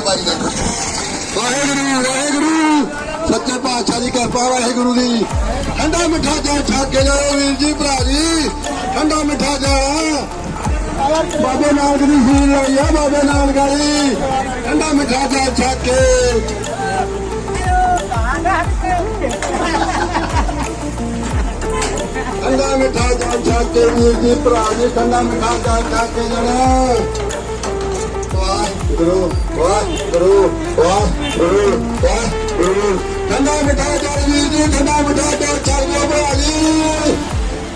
ਬਾਈ ਨੇ। ਵਾਹਿਗੁਰੂ ਵਾਹਿਗੁਰੂ ਸੱਚੇ ਪਾਤਸ਼ਾਹ ਦੀ ਕਿਰਪਾ ਵਾਹਿਗੁਰੂ ਦੀ। ਠੰਡਾ ਮਿੱਠਾ ਜਲ ਛਕ ਕੇ ਜਾਓ ਵੀਰ ਜੀ ਭਰਾ ਜੀ, ਠੰਡਾ ਮਿੱਠਾ ਜਲ ਬਾਬੇ ਨਾਨਕ ਦੀ ਫੀਲ ਲਈ ਆ, ਬਾਬੇ ਨਾਨਕ ਵਾਲੀ ਠੰਡਾ ਮਿੱਠਾ ਜਲ ਛਕ ਕੇ। ਠੰਡਾ ਮਿੱਠਾ ਜਲ ਛਕ ਕੇ ਵੀਰ ਜੀ ਭਰਾ ਜੀ, ਠੰਡਾ ਮਿੱਠਾ ਜਲ ਛਕ ਕੇ ਜਾਣਾ। ਵਾਹਿਗੁਰੂ ਵਾਹਿਗੁਰੂ ਵਾਹਿਗੁਰੂ ਵਾਹਿਗੁਰੂ। ਠੰਡਾ ਮਿੱਠਾ ਜਲ ਵੀਰ ਜੀ, ਠੰਡਾ ਮਿੱਠਾ ਜਲ ਛਕ ਲਓ ਭਰਾ ਜੀ,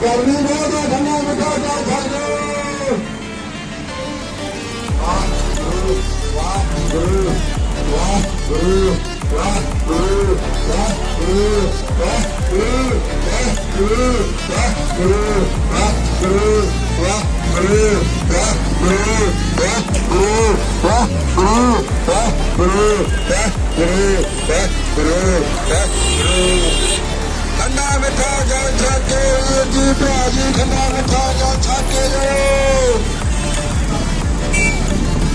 ਗਰਮੀ ਬਹੁਤ ਹੈ, ਠੰਡਾ ਮਿੱਠਾ ਜਲ ਛਕ ਲਓ। ਵਾਹਿਗੁਰੂ ਵਾਹਿਗੁਰੂ ਵਾਹਿਗੁਰੂ ਵਾਹਿਗੁਰੂ ਵਾਹਿਗੁਰੂ ਵਾਹਿਗੁਰੂ ਵਾਹਿਗੁਰੂ ਵਾਹਿਗੁਰੂ ਵਾਹਿਗੁਰੂ ਵਾਹਿਗੁਰੂ ਵਾਹਿਗੁਰੂ ਵਾਹਿਗੁਰੂ ਵਾਹਿਗੁਰੂ ਵਾਹਿਗੁਰੂ ਵਾਹਿਗੁਰੂ ਵਾਹਿਗੁਰੂ। ਠੰਡਾ ਮਿੱਠਾ ਜਲ ਛਕ ਕੇ ਵੀਰ ਜੀ ਭਰਾ ਜੀ, ਠੰਡਾ ਮਿੱਠਾ ਜਲ ਛਕ ਕੇ ਜਾਓ।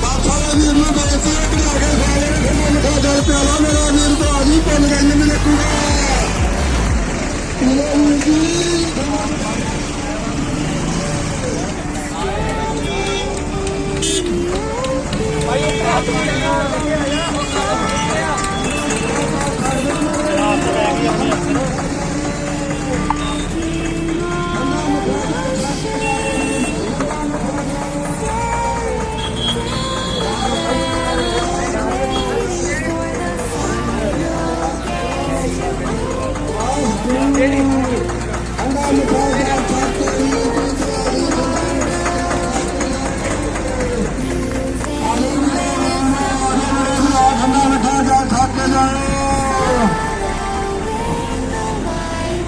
ਬਾਬਾ ਵੀਰ ਨੂੰ ਬੇਨਤੀ ਹੈ ਕਿ ਆਗੇ ਸਾਰੇ ਠੰਡਾ ਮਿੱਠਾ ਜਲ ਪਿਆਲਾ ਮੇਰਾ ਵੀਰ ਭਰਾ ਜੀ, ਪੁੰਨ ਗੰਜ ਨਹੀਂ ਲੱਗੂਗਾ। ਵੀਰ ਜੀ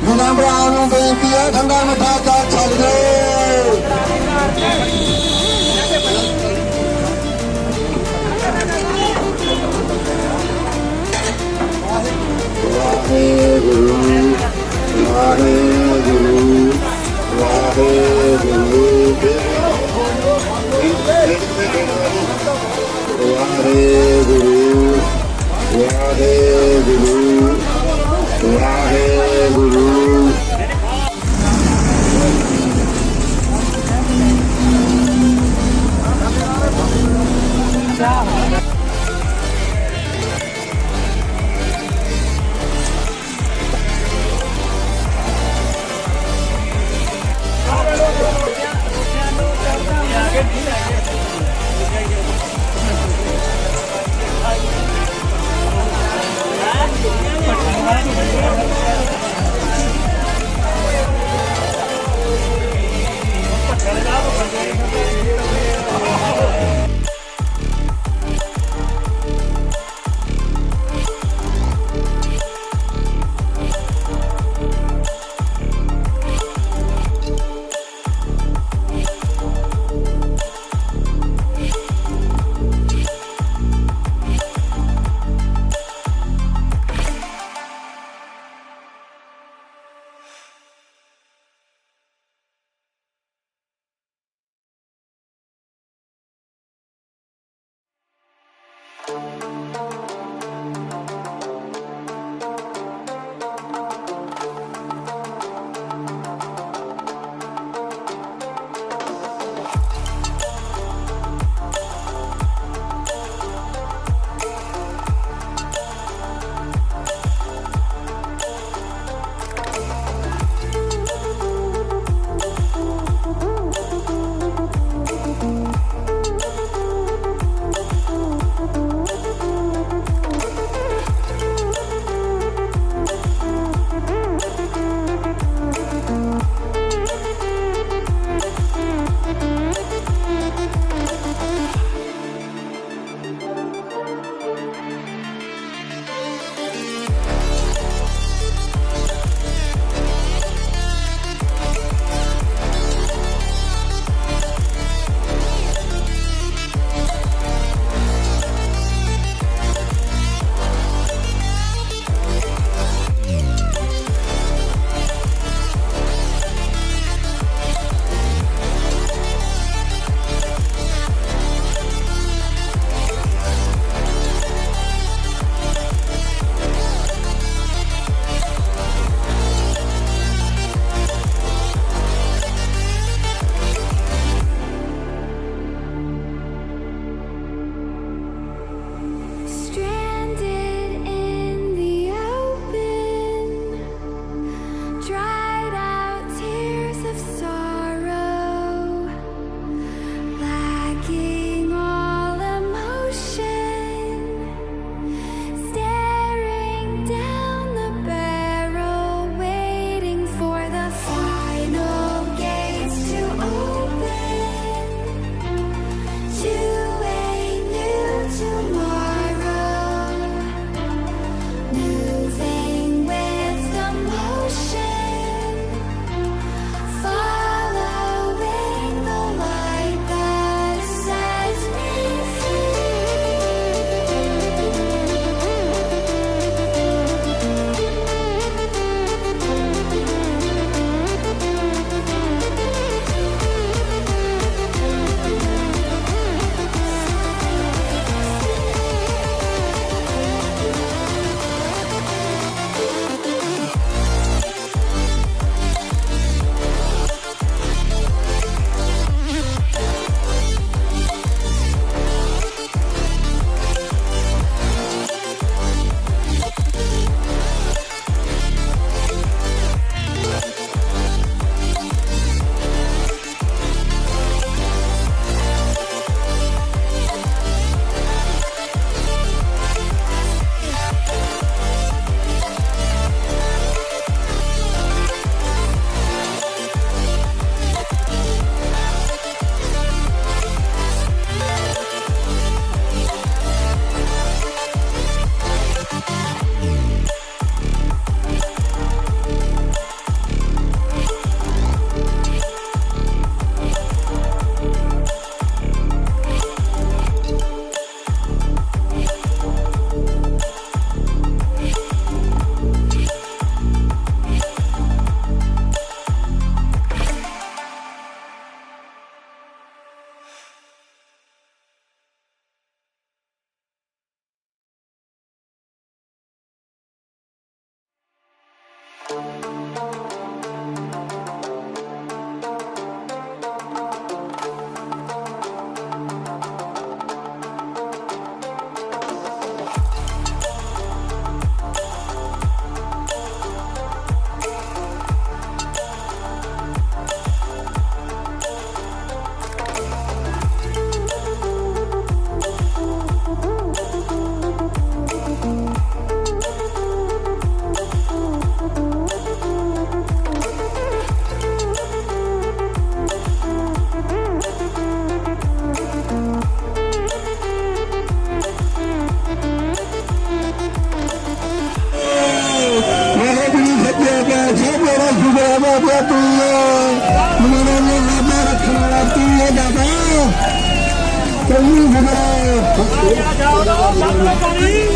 ਬਿਨਾਂ ਭਰਾ ਨੂੰ ਬੇਨਤੀ ਹੈ ਠੰਡਾ ਮਿੱਠਾ ਜਲ ਛਕ ਦਿਓ। ਵਾਹਿਗੁਰੂ ਵਾਹਿਗੁਰੂ ਵਾਹਿਗੁਰੂ ਵਾਹਿਗੁਰੂ ਵਾਹਿਗੁਰੂ ਵਾਹਿਗੁਰੂ।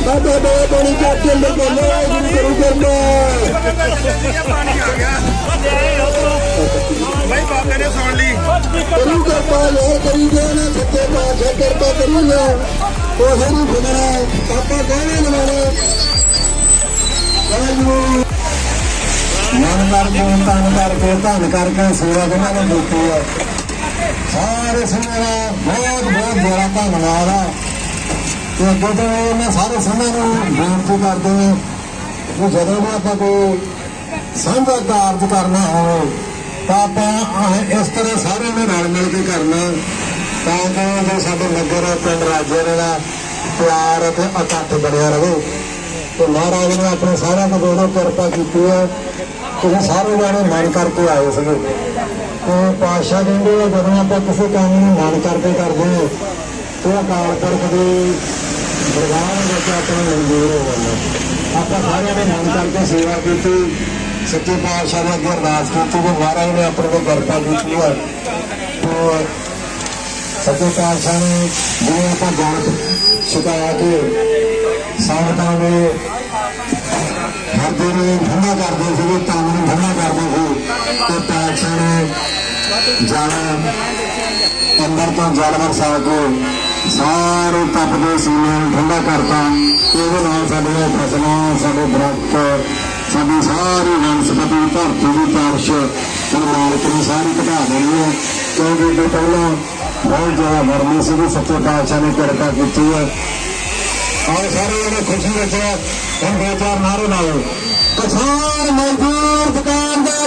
बाबा दो पानी के अंदर बोलो गुरु करू करना भाई बाबे ने सुन ली करू करपा यार करी जाना सच्चे पातशाह कृपा करी जा कोई नहीं खुदना पापा कहने लगे मन करके धन करके सेवा जिन्होंने दी है सारे सिंह बहुत बहुत बड़ा धन्यवाद है तो अगे तो मैं सारे सिंह बेनती करते हैं कि जो भी आप कोई साझा कारज करना हो तो आप इस तरह सारे ने रल मिल के करना ताकि जो साडे नगर पिंड राज्य का प्यार और इकट्ठ बनया रहे तो महाराज ने अपने सारे को दोनों कृपा की है तुम सारे जाने मन करके आए थे तो पातशाह कहते जब आप किसी काम में मन करके करते हैं तो अकाल पुरख के दरबार में अपना मंजूर हो जाना आप सारे ने मन करके सेवा की सच्चे पातशाह ने अगर अरदास की तो महाराज ने अपने को कृपा की है तो सच्चे पातशाह ने जो आप जान छुपा के संगतां में हरदे ने ठंडा करते थे तन में ठंडा करते थे तो पातशाह ने जाना अंदर तो जल बरसा के सारे तपते सीने ठंडा करता ये साडियां फसलों साडे दरख्त साडी सारी वनस्पति धरती की पारश मालिक ने सारी घटा देनी है क्योंकि जो पहला बहुत ज्यादा गर्मी सी सच्चे पातशाह ने कृपा की है और सारे जने खुशी हम दो चार नारे लाओ किसान मजदूर दुकानदार